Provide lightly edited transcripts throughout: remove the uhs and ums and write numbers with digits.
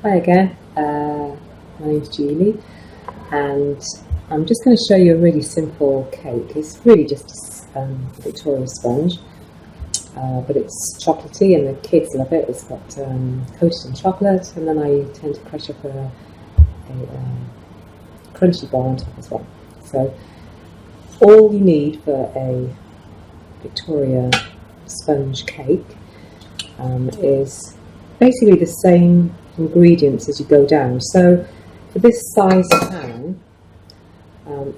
Hi again, my name's Julie, and I'm just going to show you a really simple cake. It's really just a Victoria sponge, but it's chocolatey and the kids love it. It's got coated in chocolate, and then I tend to crush up a crunchy bar on top as well. So all you need for a Victoria sponge cake is basically the same ingredients as you go down. So for this size pan, I've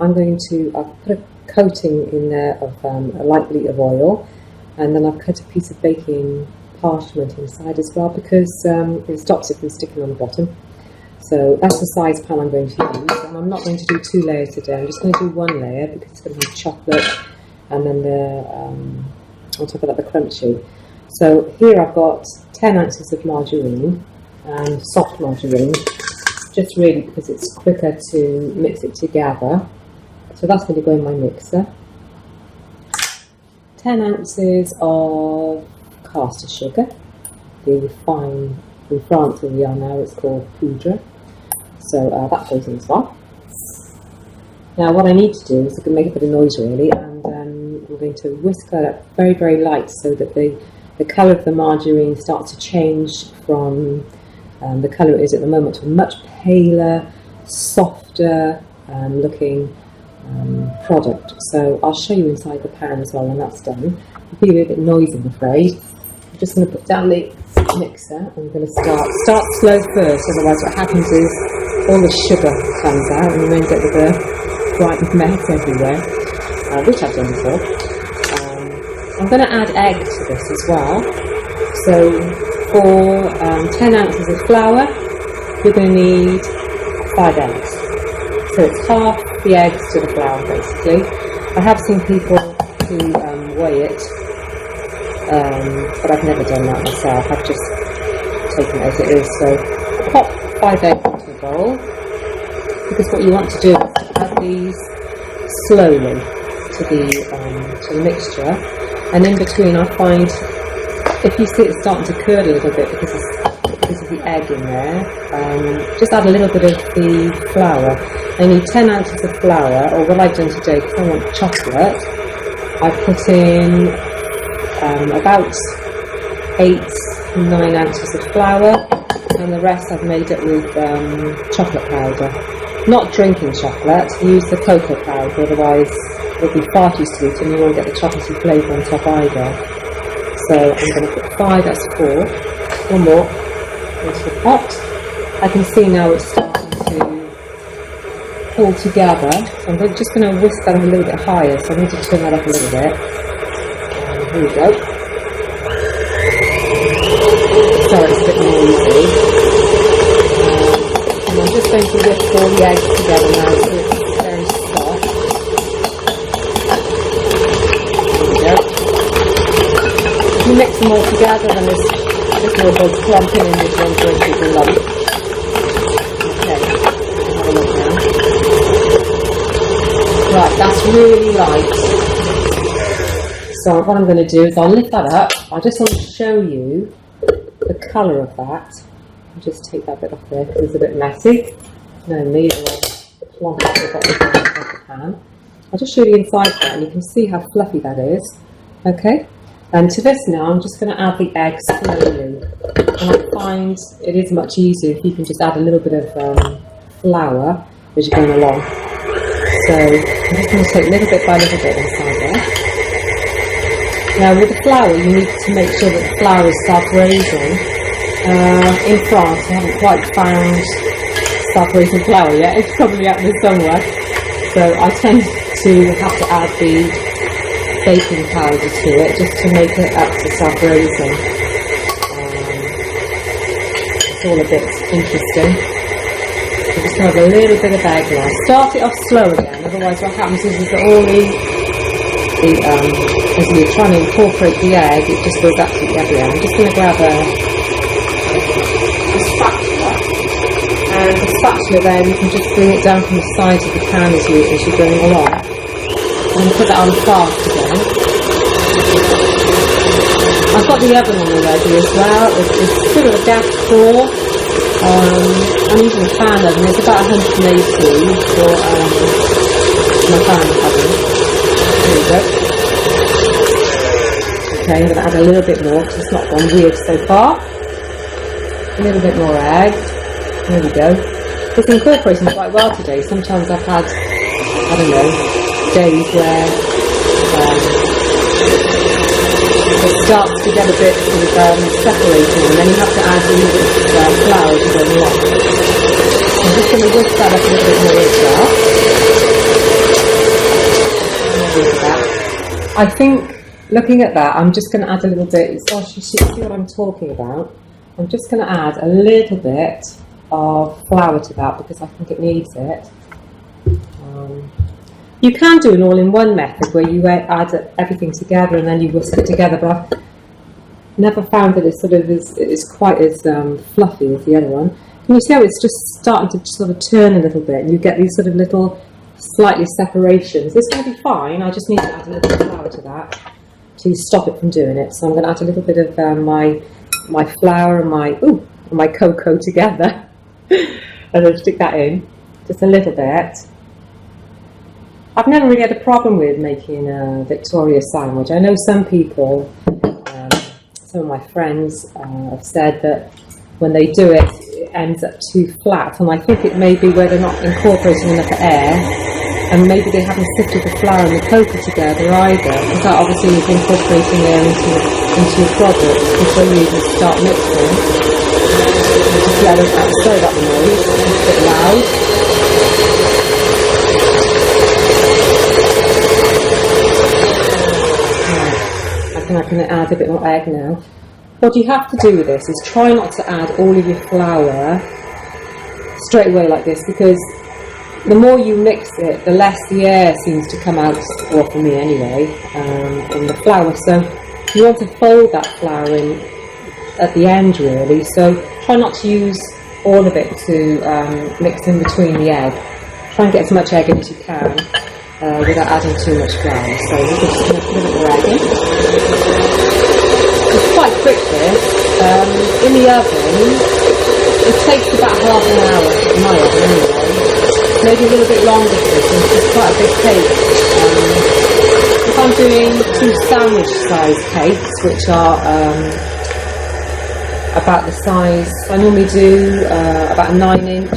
put a coating in there of a light bleach of oil, and then I've cut a piece of baking parchment inside as well because it stops it from sticking on the bottom. So that's the size pan I'm going to use, and I'm not going to do 2 layers today. I'm just going to do 1 layer because it's going to be chocolate, and then on top of that the crunchy. So here I've got 10 ounces of margarine, soft margarine, just really because it's quicker to mix it together. So that's going to go in my mixer. 10 ounces of caster sugar, the fine, in France where we are now it's called poudre. So that goes in as well. Now what I need to do is I can make a bit of noise really, and I'm going to whisk that up very, very light so that the colour of the margarine starts to change from the colour it is at the moment to a much paler, softer looking product. So I'll show you inside the pan as well when that's done. It'll be a bit noisy, I'm afraid. I'm just going to put down the mixer. I'm going to start slow first, otherwise what happens is all the sugar comes out and you then get the bright mess everywhere, which I've done before. I'm going to add egg to this as well. So for 10 ounces of flour, you're going to need 5 eggs. So it's half the eggs to the flour basically. I have seen people who weigh it, but I've never done that myself. I've just taken it as it is. So pop 5 eggs into a bowl, because what you want to do is to add these slowly to the mixture. And in between, I find if you see it starting to curdle a little bit because of the egg in there, just add a little bit of the flour. I need 10 ounces of flour, or what I've done today because I want chocolate. I've put in about 8-9 ounces of flour, and the rest I've made it with chocolate powder. Not drinking chocolate, use the cocoa powder, otherwise it'll be far too sweet and you won't get the chocolatey flavour on top either. So I'm going to put 5, that's 4, 1 more into the pot. I can see now it's starting to pull together, so I'm just going to whisk that a little bit higher, so I need to turn that up a little bit. Here we go. Sorry, it's a bit noisy. And I'm just going to whisk all the eggs together now so it's very soft. If you mix them all together, then there's no bugs clumping in with one great big lump. Okay, have a look now. Right, that's really light. So what I'm going to do is I'll lift that up. I just want to show you the colour of that. I'll just take that bit off there because it's a bit messy. No need to plonk it at the bottom of the pan. I'll just show you inside that and you can see how fluffy that is. Okay, and to this now I'm just going to add the eggs slowly. And I find it is much easier if you can just add a little bit of flour as you're going along. So I'm just going to take little bit by little bit inside there. Now with the flour, you need to make sure that the flour is self-raising. In France, I haven't quite found self-raising flour yet. It's probably out there somewhere. So I tend to have to add the baking powder to it just to make it up to self-raising. It's all a bit interesting. So just have a little bit of egg now. Start it off slow again, otherwise what happens is that all as you're trying to incorporate the egg, it just goes absolutely everywhere. I'm just going to grab a spatula, and the spatula there, you can just bring it down from the sides of the pan as you're going along. And put that on fast again. I've got the oven on already as well. It's still a gas 4, I'm using a fan oven. It's about 180 for my fan oven. There we go. Okay, I'm going to add a little bit more because it's not gone weird so far. A little bit more egg. There we go. It's incorporating quite well today. Sometimes I've had, I don't know, days where it starts to get a bit sort of separating, and then you have to add a little bit of flour to go along. I'm just going to whisk that up a little bit more as well. I think, looking at that, I'm just going to add a little bit, so you see what I'm talking about. I'm just going to add a little bit of flour to that because I think it needs it. You can do an all-in-one method where you add everything together and then you whisk it together, but I've never found that it sort of is quite as fluffy as the other one. Can you see how it's just starting to sort of turn a little bit and you get these sort of little slightly separations? It's going to be fine. I just need to add a little flour to that to stop it from doing it. So I'm going to add a little bit of my flour and my cocoa together and then stick that in just a little bit. I've never really had a problem with making a Victoria sandwich. I know some people, some of my friends have said that when they do it, it ends up too flat, and I think it may be where they're not incorporating enough air, and maybe they haven't sifted the flour and the cocoa together either, because that obviously is incorporating air into your product before you even start mixing. Just let it out. Sorry about the noise, it's a bit loud. I can add a bit more egg now. What you have to do with this is try not to add all of your flour straight away like this, because the more you mix it, the less the air seems to come out, or for me anyway, in the flour. So you want to fold that flour in at the end really, so try not to use all of it to mix in between the egg. Try and get as much egg in as you can. Without adding too much flour. So we're just going to put a bit more egg in. It's quite quick this. In the oven, it takes about half an hour, in my oven anyway. Maybe a little bit longer for this, and it's quite a big cake. If I'm doing 2 sandwich size cakes, which are about the size, I normally do about a 9-inch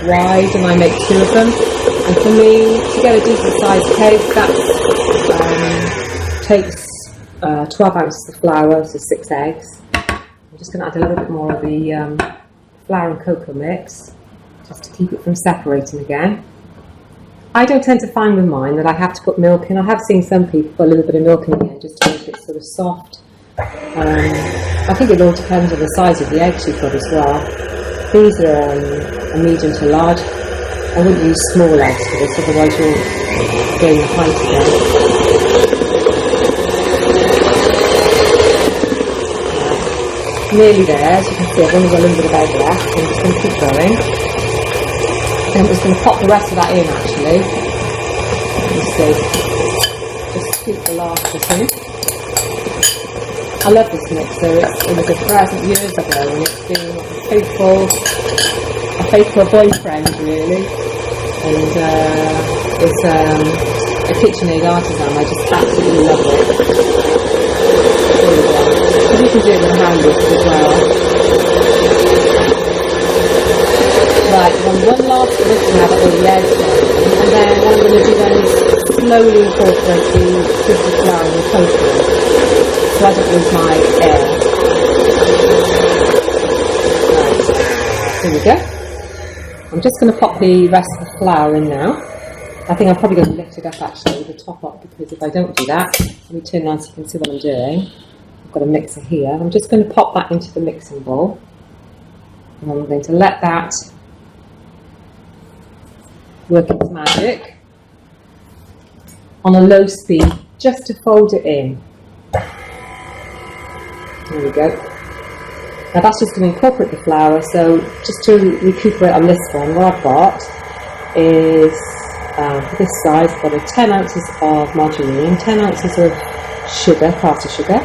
wide, and I make 2 of them. And for me, to get a decent sized cake, that takes 12 ounces of flour, so 6 eggs. I'm just going to add a little bit more of the flour and cocoa mix, just to keep it from separating again. I don't tend to find with mine that I have to put milk in. I have seen some people put a little bit of milk in the end just to make it sort of soft. I think it all depends on the size of the eggs you've got as well. These are a medium to large. I wouldn't use small eggs for this, otherwise you'll gain the height again. Nearly there, as you can see I've only got a little bit of egg left, so I'm just going to keep going. And I'm just going to pop the rest of that in actually. Let me see. Just scoop the last bit in. I love this mixer, it was a present years ago and it's been a faithful boyfriend really. And it's a KitchenAid artisan. I just absolutely love it. And you can do it with a hand whisk as well. Right, one last whisk now that all the eggs are in, and then what I'm going to do then is slowly incorporate the twisted flour and the cocoa, so I don't lose my air. Right, here we go. I'm just going to pop the rest of the flour in now. I think I'm probably going to lift it up actually, the top up, because if I don't do that, let me turn around so you can see what I'm doing. I've got a mixer here. I'm just going to pop that into the mixing bowl. And I'm going to let that work its magic on a low speed, just to fold it in. There we go. Now that's just going to incorporate the flour, so just to recuperate on this one, what I've got is, for this size, I've got 10 ounces of margarine, 10 ounces of sugar, caster sugar,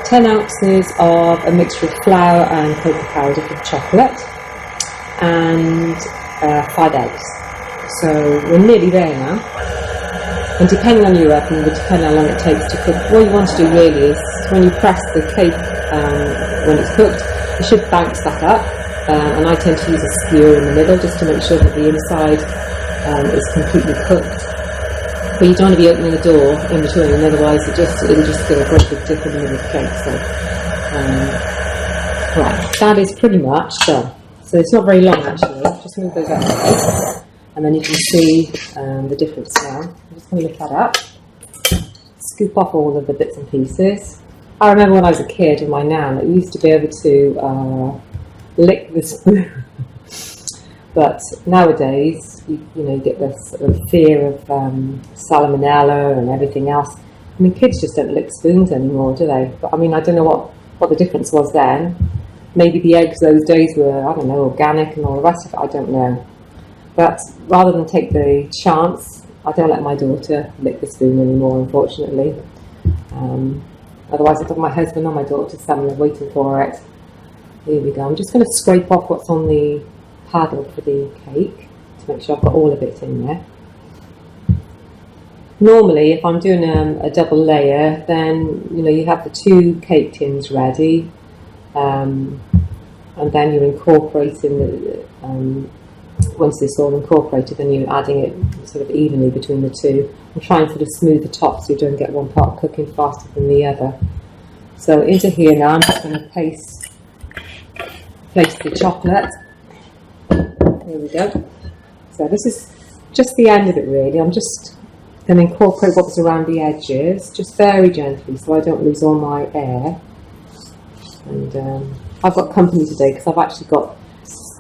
10 ounces of a mixture of flour and cocoa powder for chocolate, and 5 eggs. So we're nearly there now. And depending on your oven, would depend how long it takes to cook. What you want to do really is when you press the cake when it's cooked, it should bounce back up. And I tend to use a skewer in the middle just to make sure that the inside is completely cooked. But you don't want to be opening the door in between, otherwise it'll just get a great big dip in the middle of the cake. So, right, that is pretty much done. So it's not very long actually. Just move those out of the way, and then you can see the difference now. I'm just going to lift that up, scoop off all of the bits and pieces. I remember when I was a kid with my nan, I used to be able to lick the spoon. But nowadays, you get this sort of fear of salmonella and everything else. I mean, kids just don't lick spoons anymore, do they? But I mean, I don't know what the difference was then. Maybe the eggs those days were, I don't know, organic and all the rest of it, I don't know. But rather than take the chance, I don't let my daughter lick the spoon anymore, unfortunately. Otherwise I'd have my husband or my daughter standing there waiting for it. Here we go. I'm just going to scrape off what's on the paddle for the cake to make sure I've got all of it in there. Normally, if I'm doing a double layer, then you have the 2 cake tins ready, and then you're incorporating the once it's all incorporated, then you're adding it sort of evenly between the 2 and trying to smooth the top so you don't get one part cooking faster than the other. So into here now, I'm just going to place the chocolate. Here we go. So this is just the end of it really. I'm just going to incorporate what's around the edges, just very gently so I don't lose all my air. And I've got company today because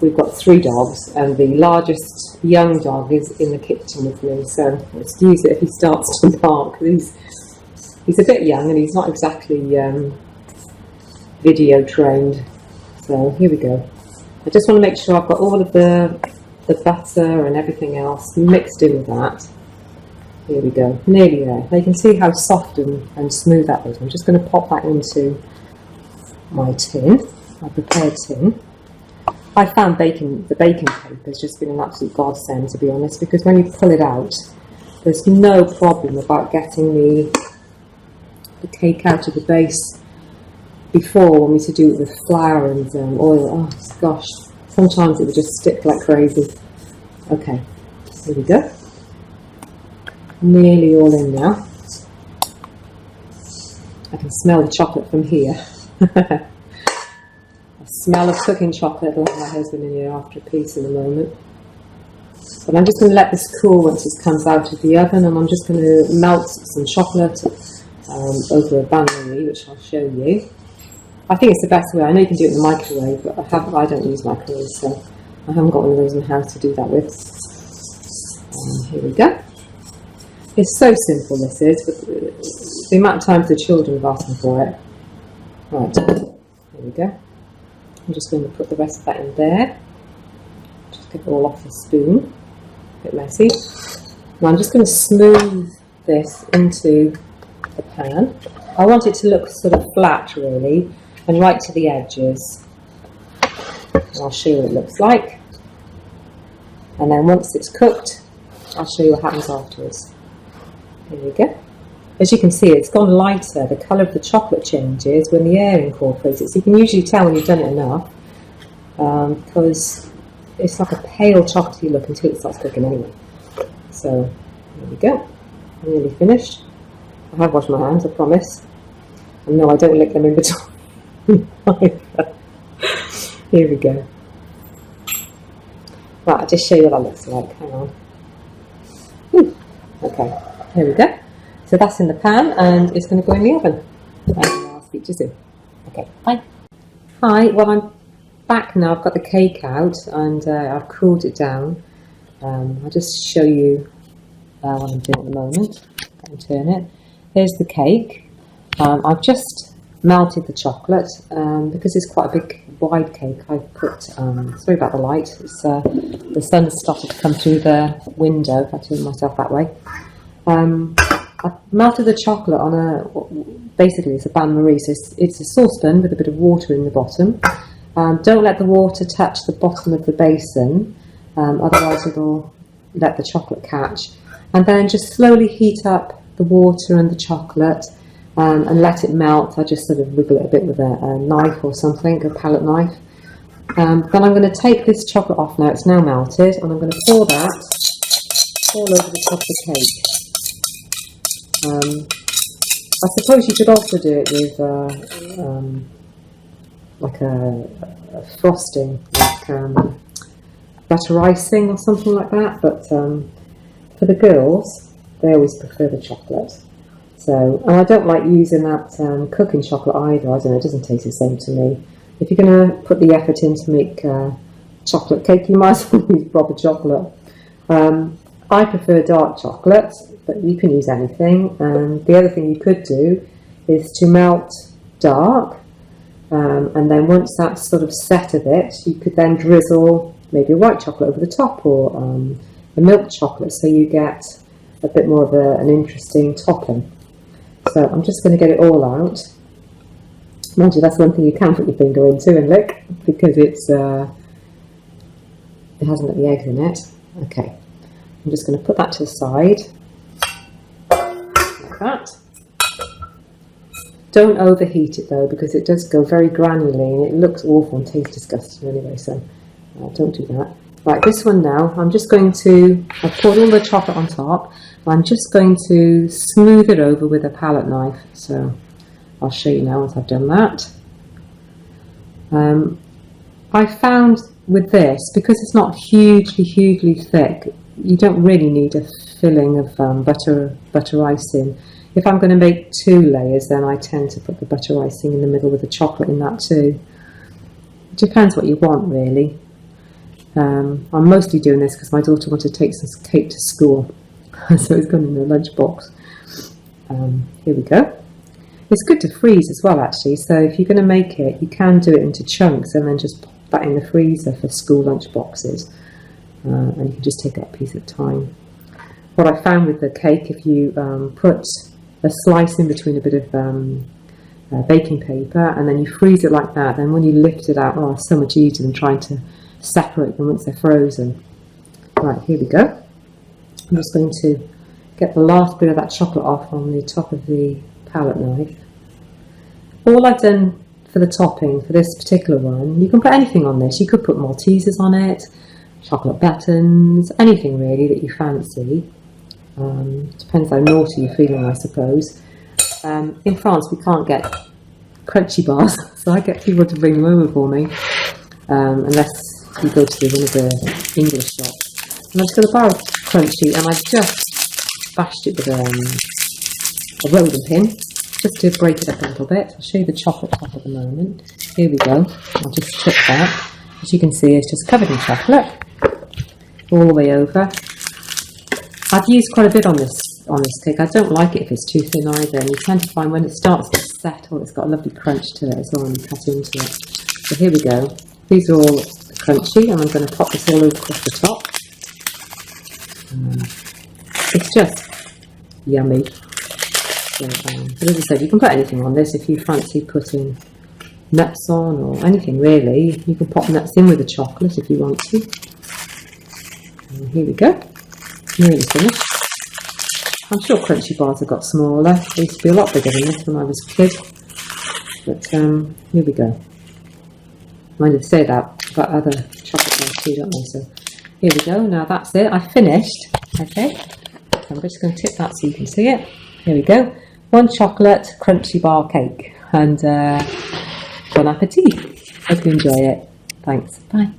we've got 3 dogs, and the largest young dog is in the kitchen with me, so excuse it if he starts to bark. He's a bit young and he's not exactly video trained. So here we go. I just want to make sure I've got all of the butter and everything else mixed in with that. Here we go, nearly there. Now you can see how soft and smooth that is. I'm just going to pop that into my tin, my prepared tin. I found the baking paper has just been an absolute godsend, to be honest, because when you pull it out, there's no problem about getting the cake out of the base. Before, when we used to do it with flour and oil, oh gosh, sometimes it would just stick like crazy. Okay, here we go. Nearly all in now. I can smell the chocolate from here. Smell of cooking chocolate. I'll have my husband in here after a piece in a moment. But I'm just going to let this cool once it comes out of the oven, and I'm just going to melt some chocolate over a bain-marie, which I'll show you. I think it's the best way. I know you can do it in the microwave, but I don't use microwaves, so I haven't got one of those in the house to do that with. Here we go. It's so simple, this is, but the amount of times the children have asked me for it. Right, here we go. I'm just going to put the rest of that in there. Just get it all off the spoon. A bit messy. Now I'm just going to smooth this into the pan. I want it to look sort of flat, really, and right to the edges. And I'll show you what it looks like. And then once it's cooked, I'll show you what happens afterwards. Here we go. As you can see, it's gone lighter. The colour of the chocolate changes when the air incorporates it. So you can usually tell when you've done it enough, because it's like a pale chocolatey look until it starts cooking anyway. So there we go. I'm nearly finished. I have washed my hands, I promise. And no, I don't lick them in between. Here we go. Right, I'll just show you what that looks like. Hang on. Okay, here we go. So that's in the pan and it's going to go in the oven. And I'll speak to you soon. Okay, bye. Hi, well I'm back now. I've got the cake out and I've cooled it down. I'll just show you what I'm doing at the moment. And turn it. Here's the cake. I've just melted the chocolate because it's quite a big, wide cake. I put, sorry about the light. It's the sun has started to come through the window. If I turn myself that way. I've melted the chocolate on basically it's a bain-marie, so it's a saucepan with a bit of water in the bottom, Don't let the water touch the bottom of the basin, otherwise it'll let the chocolate catch. And then just slowly heat up the water and the chocolate and let it melt. I just sort of wiggle it a bit with a knife or something, a palette knife. Then I'm going to take this chocolate off now. It's now melted, and I'm going to pour that all over the top of the cake. I suppose you could also do it with like a frosting, like butter icing or something like that. But for the girls, they always prefer the chocolate. So, and I don't like using that cooking chocolate either. I don't know, it doesn't taste the same to me. If you're going to put the effort in to make chocolate cake, you might as well use proper chocolate. I prefer dark chocolate, but you can use anything. And the other thing you could do is to melt dark, and then once that's sort of set a bit, you could then drizzle maybe a white chocolate over the top, or a milk chocolate, so you get a bit more of an interesting topping. So I'm just going to get it all out. Mind you, that's one thing you can put your finger into and lick, because it hasn't got the eggs in it. Okay, I'm just going to put that to the side, like that. Don't overheat it though, because it does go very granularly and it looks awful and tastes disgusting anyway, so don't do that. Right, this one now, I'm just going to, I've poured all the chocolate on top, I'm just going to smooth it over with a palette knife. So I'll show you now once I've done that. I found with this, because it's not hugely thick, you don't really need a filling of butter icing. If I'm going to make 2 layers, then I tend to put the butter icing in the middle with the chocolate in that too. It depends what you want, really. I'm mostly doing this because my daughter wanted to take some cake to school, so it's gone in the lunchbox. Here we go. It's good to freeze as well, actually, so if you're going to make it, you can do it into chunks and then just pop that in the freezer for school lunch boxes, and you can just take that piece at a time. What I found with the cake, if you put a slice in between a bit of baking paper and then you freeze it like that, then when you lift it out, oh, it's so much easier than trying to separate them once they're frozen. Right, here we go. I'm just going to get the last bit of that chocolate off on the top of the palette knife. All I've done for the topping for this particular one, you can put anything on this. You could put Maltesers on it, chocolate buttons, anything really that you fancy. Depends how naughty you're feeling, I suppose. In France we can't get crunchy bars, so I get people to bring them over for me, unless you go to one of the English shops. And I've got a bar of crunchy, and I've just bashed it with a rolling pin, just to break it up a little bit. I'll show you the chocolate top at the moment. Here we go. I'll just tip that. As you can see, it's just covered in chocolate all the way over. I've used quite a bit on this cake. I don't like it if it's too thin either, and you tend to find when it starts to settle, it's got a lovely crunch to it as well when you cut into it. So here we go. These are all crunchy, and I'm going to pop this all across the top. It's just yummy. So, but as I said, you can put anything on this. If you fancy putting nuts on or anything really, you can pop nuts in with the chocolate if you want to. And here we go. Nearly finished. I'm sure crunchy bars have got smaller. They used to be a lot bigger than this when I was a kid. But here we go. Mind you, say that about other chocolate bars too, don't they? So here we go. Now that's it. I finished. Okay. I'm just going to tip that so you can see it. Here we go. 1 chocolate crunchy bar cake. And bon appetit. Hope you enjoy it. Thanks. Bye.